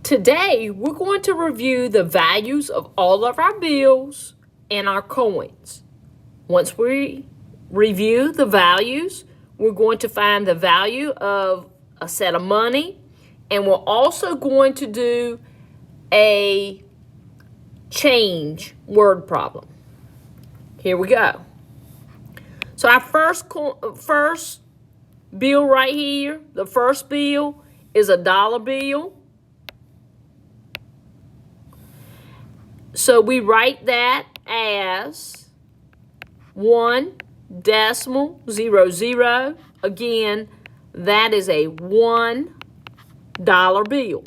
Today, we're going to review the values of all of our bills and our coins. Once we review the values, we're going to find the value of a set of money, and we're also going to do a change word problem. Here we go. So our first bill right here, the first bill is a dollar bill. So we write that as 1.00. Again, that is a $1 bill.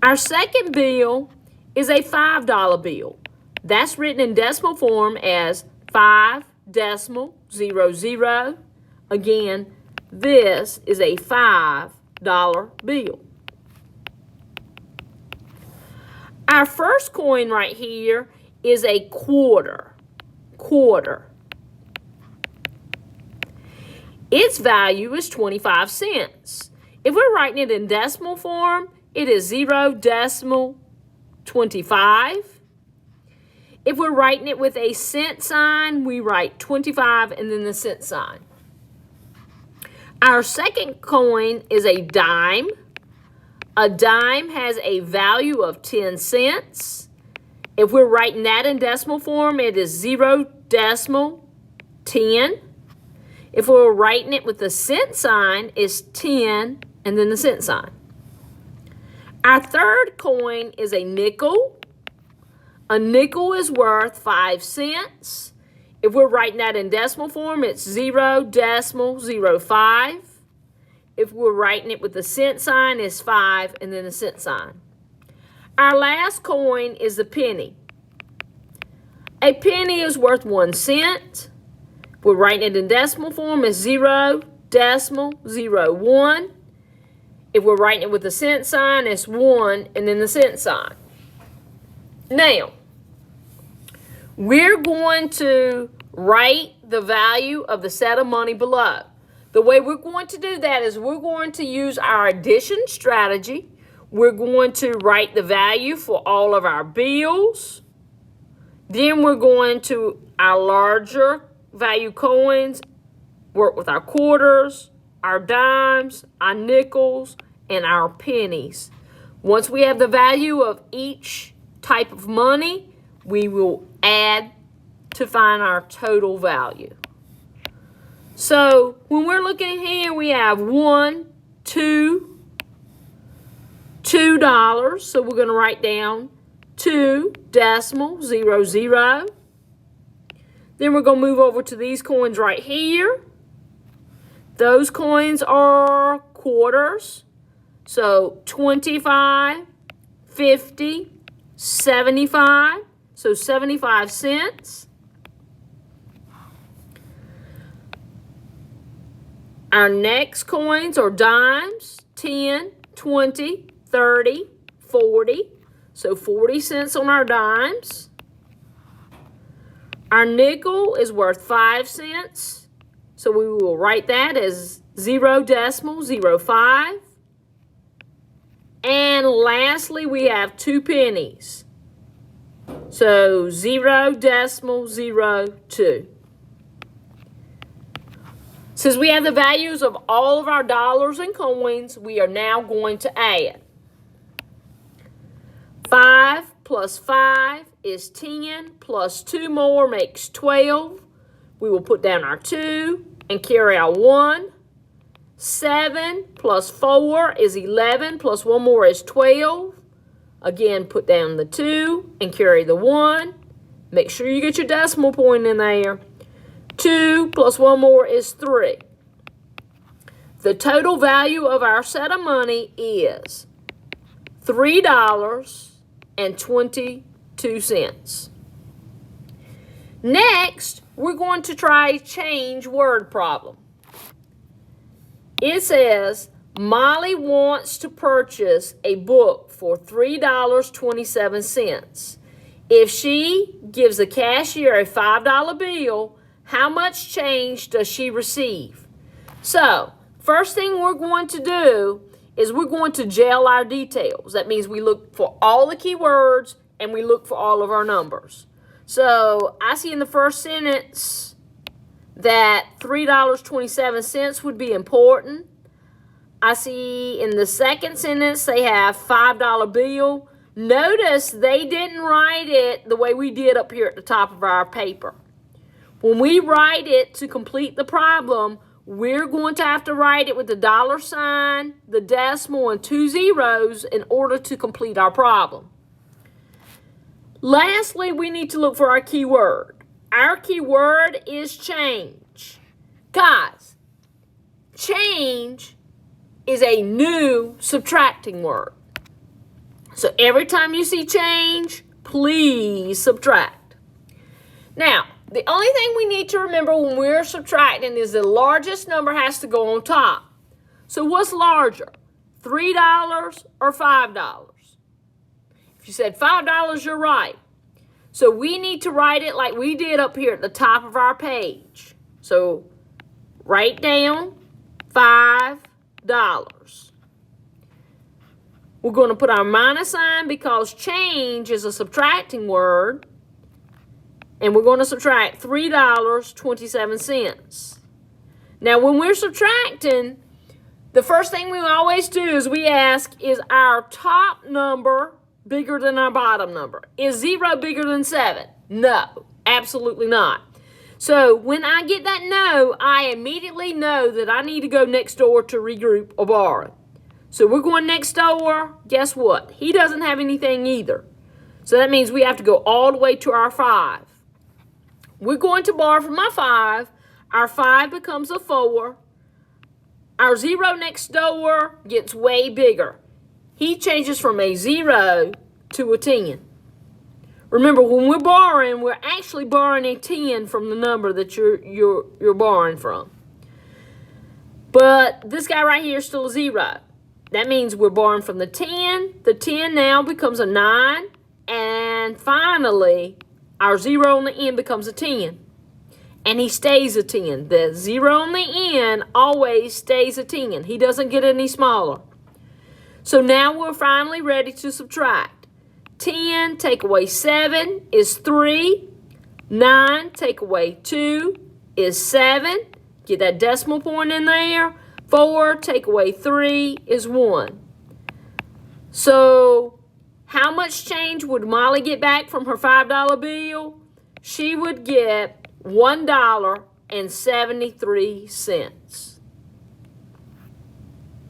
Our second bill is a $5 bill. That's written in decimal form as 5.00. Again, this is a $5 bill. Our first coin right here is a quarter. Its value is 25 cents. If we're writing it in decimal form, it is 0.25. If we're writing it with a cent sign, we write 25 and then the cent sign. Our second coin is a dime. A dime has a value of 10 cents. If we're writing that in decimal form, it is 0.10. If we're writing it with the cent sign, it's 10 and then the cent sign. Our third coin is a nickel. A nickel is worth 5 cents. If we're writing that in decimal form, it's 0.05. If we're writing it with the cent sign, it's 5 and then the cent sign. Our last coin is the penny. A penny is worth 1 cent. If we're writing it in decimal form, it's 0.01. If we're writing it with the cent sign, it's 1 and then the cent sign. Now, we're going to write the value of the set of money below. The way we're going to do that is we're going to use our addition strategy. We're going to write the value for all of our bills. Then we're going to our larger value coins, work with our quarters, our dimes, our nickels, and our pennies. Once we have the value of each type of money, we will add to find our total value. So when we're looking here, we have $1, $2, $2. So we're going to write down 2.00. Then we're going to move over to these coins right here. Those coins are quarters. So 25, 50, 75. So 75 cents. Our next coins are dimes, 10, 20, 30, 40. So 40 cents on our dimes. Our nickel is worth 5 cents. So we will write that as 0.05. And lastly, we have 2 pennies. So 0.02. Since we have the values of all of our dollars and coins, we are now going to add. 5 plus 5 is 10, plus 2 more makes 12. We will put down our 2 and carry our 1. 7 plus 4 is 11, plus 1 more is 12. Again, put down the 2 and carry the 1. Make sure you get your decimal point in there. 2 plus 1 more is 3. The total value of our set of money is $3.22. Next, we're going to try a change word problem. It says, Molly wants to purchase a book for $3.27. If she gives the cashier a $5 bill, how much change does she receive? So, first thing we're going to do is we're going to jail our details. That means we look for all the keywords and we look for all of our numbers. So I see in the first sentence that $3.27 would be important. I see in the second sentence they have $5 bill. Notice they didn't write it the way we did up here at the top of our paper. When we write it to complete the problem, we're going to have to write it with the dollar sign, the decimal, and 2 zeros in order to complete our problem. Lastly, we need to look for our keyword. Our keyword is change. Guys, change is a new subtracting word. So every time you see change, please subtract. Now, the only thing we need to remember when we're subtracting is the largest number has to go on top. So what's larger, $3 or $5? If you said $5, you're right. So we need to write it like we did up here at the top of our page. So write down $5. We're going to put our minus sign because change is a subtracting word. And we're going to subtract $3.27. Now, when we're subtracting, the first thing we always do is we ask, is our top number bigger than our bottom number? Is 0 bigger than 7? No, absolutely not. So when I get that no, I immediately know that I need to go next door to regroup or borrow. So we're going next door. Guess what? He doesn't have anything either. So that means we have to go all the way to our 5. We're going to borrow from my 5. Our 5 becomes a 4. Our 0 next door gets way bigger. He changes from a 0 to a 10. Remember, when we're borrowing, we're actually borrowing a 10 from the number that you're borrowing from. But this guy right here is still a 0. That means we're borrowing from the 10. The 10 now becomes a 9. And finally, our 0 on the end becomes a 10. And he stays a 10. The 0 on the end always stays a 10. He doesn't get any smaller. So now we're finally ready to subtract. 10 take away 7 is 3. 9 take away 2 is 7. Get that decimal point in there. 4 take away 3 is 1. So how much change would Molly get back from her $5 bill? She would get $1.73.